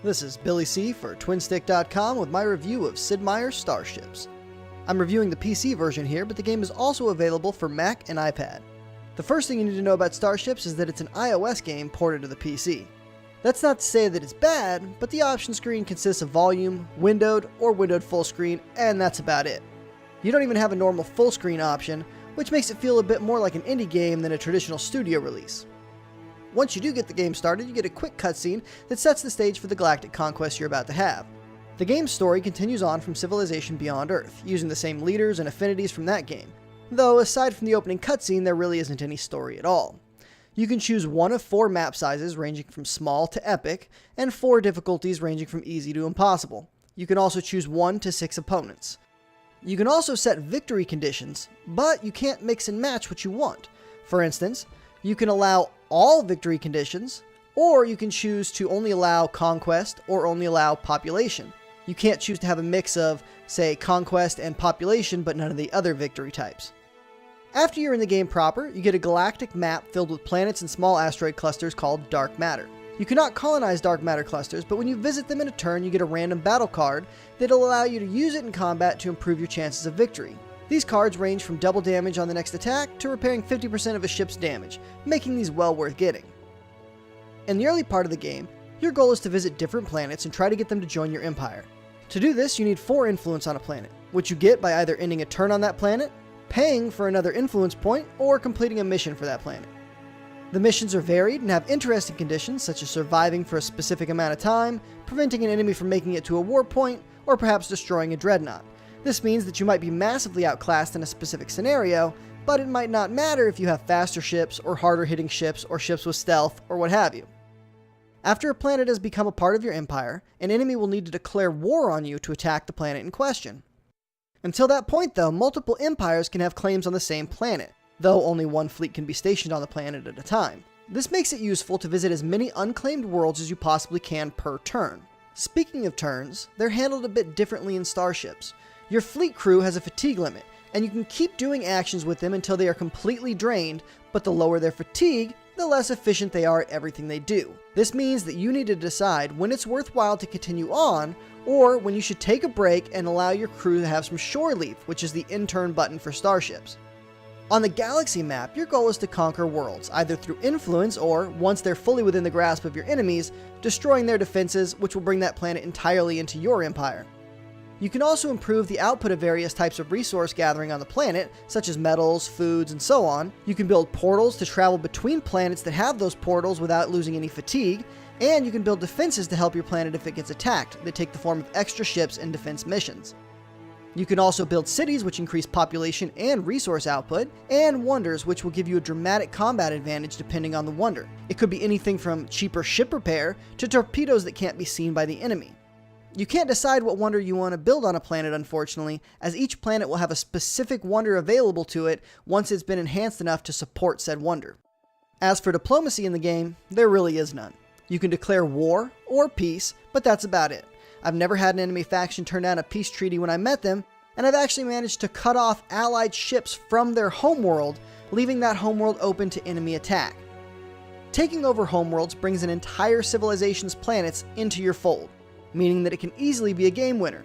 This is Billy C for Twinstiq.com with my review of Sid Meier's Starships. I'm reviewing the PC version here, but the game is also available for Mac and iPad. The first thing you need to know about Starships is that it's an iOS game ported to the PC. That's not to say that it's bad, but the option screen consists of volume, windowed, or windowed full screen, and that's about it. You don't even have a normal full screen option, which makes it feel a bit more like an indie game than a traditional studio release. Once you do get the game started, you get a quick cutscene that sets the stage for the galactic conquest you're about to have. The game's story continues on from Civilization Beyond Earth, using the same leaders and affinities from that game, though aside from the opening cutscene, there really isn't any story at all. You can choose one of 4 map sizes ranging from small to epic, and 4 difficulties ranging from easy to impossible. You can also choose 1 to 6 opponents. You can also set victory conditions, but you can't mix and match what you want. For instance, you can allow all victory conditions, or you can choose to only allow conquest or only allow population. You can't choose to have a mix of, say, conquest and population, but none of the other victory types. After you're in the game proper, you get a galactic map filled with planets and small asteroid clusters called dark matter. You cannot colonize dark matter clusters, but when you visit them in a turn, you get a random battle card that'll allow you to use it in combat to improve your chances of victory. These cards range from double damage on the next attack to repairing 50% of a ship's damage, making these well worth getting. In the early part of the game, your goal is to visit different planets and try to get them to join your empire. To do this, you need 4 influence on a planet, which you get by either ending a turn on that planet, paying for another influence point, or completing a mission for that planet. The missions are varied and have interesting conditions such as surviving for a specific amount of time, preventing an enemy from making it to a war point, or perhaps destroying a dreadnought. This means that you might be massively outclassed in a specific scenario, but it might not matter if you have faster ships or harder hitting ships or ships with stealth or what have you. After a planet has become a part of your empire, an enemy will need to declare war on you to attack the planet in question. Until that point though, multiple empires can have claims on the same planet, though only one fleet can be stationed on the planet at a time. This makes it useful to visit as many unclaimed worlds as you possibly can per turn. Speaking of turns, they're handled a bit differently in Starships. Your fleet crew has a fatigue limit, and you can keep doing actions with them until they are completely drained, but the lower their fatigue, the less efficient they are at everything they do. This means that you need to decide when it's worthwhile to continue on, or when you should take a break and allow your crew to have some shore leave, which is the in-turn button for Starships. On the galaxy map, your goal is to conquer worlds, either through influence or, once they're fully within the grasp of your enemies, destroying their defenses, which will bring that planet entirely into your empire. You can also improve the output of various types of resource gathering on the planet, such as metals, foods, and so on. You can build portals to travel between planets that have those portals without losing any fatigue, and you can build defenses to help your planet if it gets attacked, that take the form of extra ships and defense missions. You can also build cities which increase population and resource output, and wonders which will give you a dramatic combat advantage depending on the wonder. It could be anything from cheaper ship repair to torpedoes that can't be seen by the enemy. You can't decide what wonder you want to build on a planet, unfortunately, as each planet will have a specific wonder available to it once it's been enhanced enough to support said wonder. As for diplomacy in the game, there really is none. You can declare war or peace, but that's about it. I've never had an enemy faction turn down a peace treaty when I met them, and I've actually managed to cut off allied ships from their homeworld, leaving that homeworld open to enemy attack. Taking over homeworlds brings an entire civilization's planets into your fold, meaning that it can easily be a game winner.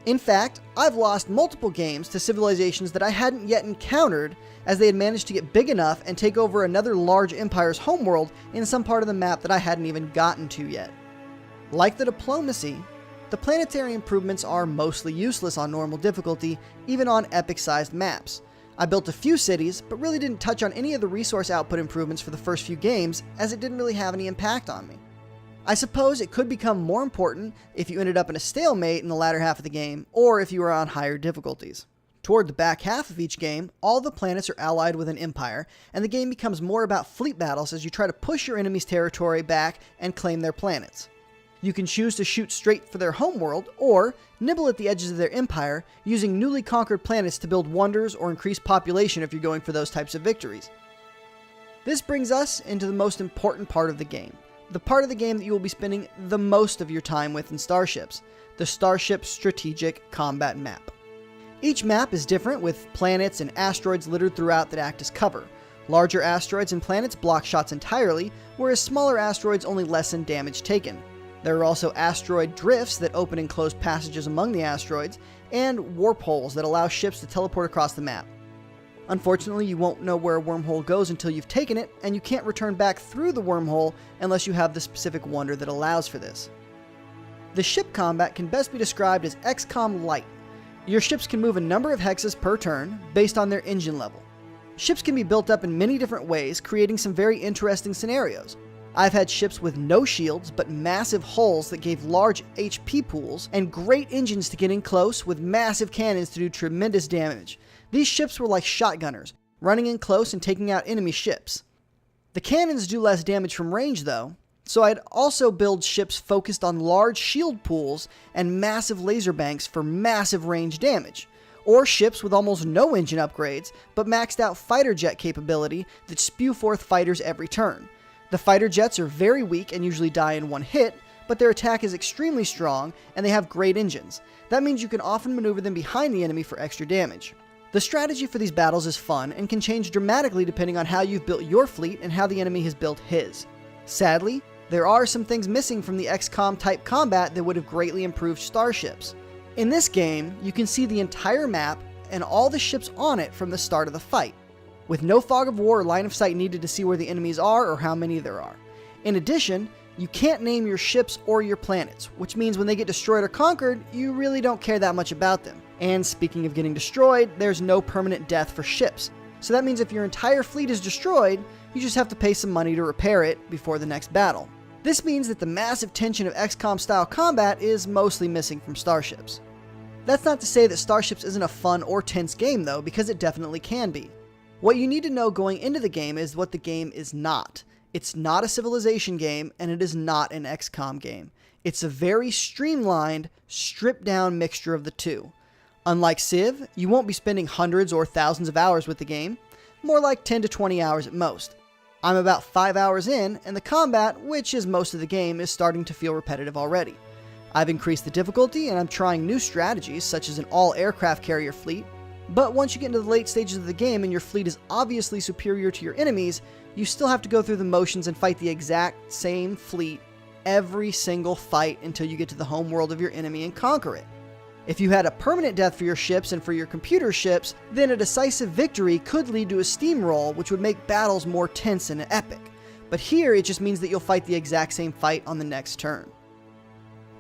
In fact, I've lost multiple games to civilizations that I hadn't yet encountered, as they had managed to get big enough and take over another large empire's homeworld in some part of the map that I hadn't even gotten to yet. Like the diplomacy, the planetary improvements are mostly useless on normal difficulty, even on epic-sized maps. I built a few cities, but really didn't touch on any of the resource output improvements for the first few games, as it didn't really have any impact on me. I suppose it could become more important if you ended up in a stalemate in the latter half of the game, or if you were on higher difficulties. Toward the back half of each game, all the planets are allied with an empire, and the game becomes more about fleet battles as you try to push your enemy's territory back and claim their planets. You can choose to shoot straight for their homeworld, or nibble at the edges of their empire, using newly conquered planets to build wonders or increase population if you're going for those types of victories. This brings us into the most important part of the game. The part of the game that you will be spending the most of your time with in Starships, the Starship Strategic Combat Map. Each map is different, with planets and asteroids littered throughout that act as cover. Larger asteroids and planets block shots entirely, whereas smaller asteroids only lessen damage taken. There are also asteroid drifts that open and close passages among the asteroids, and warp holes that allow ships to teleport across the map. Unfortunately, you won't know where a wormhole goes until you've taken it, and you can't return back through the wormhole unless you have the specific wonder that allows for this. The ship combat can best be described as XCOM light. Your ships can move a number of hexes per turn based on their engine level. Ships can be built up in many different ways, creating some very interesting scenarios. I've had ships with no shields, but massive hulls that gave large HP pools, and great engines to get in close with massive cannons to do tremendous damage. These ships were like shotgunners, running in close and taking out enemy ships. The cannons do less damage from range though, so I'd also build ships focused on large shield pools and massive laser banks for massive range damage. Or ships with almost no engine upgrades, but maxed out fighter jet capability that spew forth fighters every turn. The fighter jets are very weak and usually die in one hit, but their attack is extremely strong and they have great engines. That means you can often maneuver them behind the enemy for extra damage. The strategy for these battles is fun and can change dramatically depending on how you've built your fleet and how the enemy has built his. Sadly, there are some things missing from the XCOM type combat that would have greatly improved Starships. In this game, you can see the entire map and all the ships on it from the start of the fight, with no fog of war or line of sight needed to see where the enemies are or how many there are. In addition, you can't name your ships or your planets, which means when they get destroyed or conquered, you really don't care that much about them. And speaking of getting destroyed, there's no permanent death for ships. So that means if your entire fleet is destroyed, you just have to pay some money to repair it before the next battle. This means that the massive tension of XCOM style combat is mostly missing from Starships. That's not to say that Starships isn't a fun or tense game though, because it definitely can be. What you need to know going into the game is what the game is not. It's not a Civilization game, and it is not an XCOM game. It's a very streamlined, stripped down mixture of the two. Unlike Civ, you won't be spending hundreds or thousands of hours with the game, more like 10 to 20 hours at most. I'm about 5 hours in, and the combat, which is most of the game, is starting to feel repetitive already. I've increased the difficulty, and I'm trying new strategies, such as an all-aircraft carrier fleet, but once you get into the late stages of the game and your fleet is obviously superior to your enemies, you still have to go through the motions and fight the exact same fleet every single fight until you get to the home world of your enemy and conquer it. If you had a permanent death for your ships and for your computer ships, then a decisive victory could lead to a steamroll, which would make battles more tense and epic. But here, it just means that you'll fight the exact same fight on the next turn.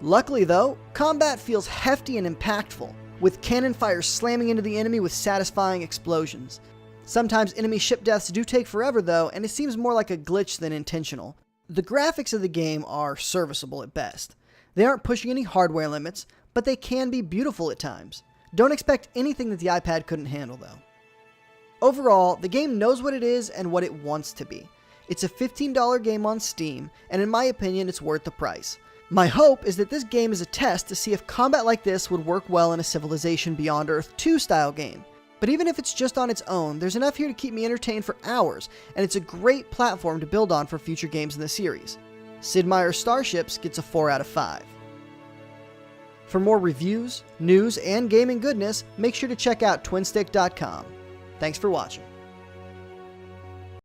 Luckily though, combat feels hefty and impactful, with cannon fire slamming into the enemy with satisfying explosions. Sometimes enemy ship deaths do take forever though, and it seems more like a glitch than intentional. The graphics of the game are serviceable at best. They aren't pushing any hardware limits, but they can be beautiful at times. Don't expect anything that the iPad couldn't handle though. Overall, the game knows what it is and what it wants to be. It's a $15 game on Steam, and in my opinion, it's worth the price. My hope is that this game is a test to see if combat like this would work well in a Civilization Beyond Earth 2 style game. But even if it's just on its own, there's enough here to keep me entertained for hours, and it's a great platform to build on for future games in the series. Sid Meier's Starships gets a 4 out of 5. For more reviews, news, and gaming goodness, make sure to check out Twinstiq.com. Thanks for watching.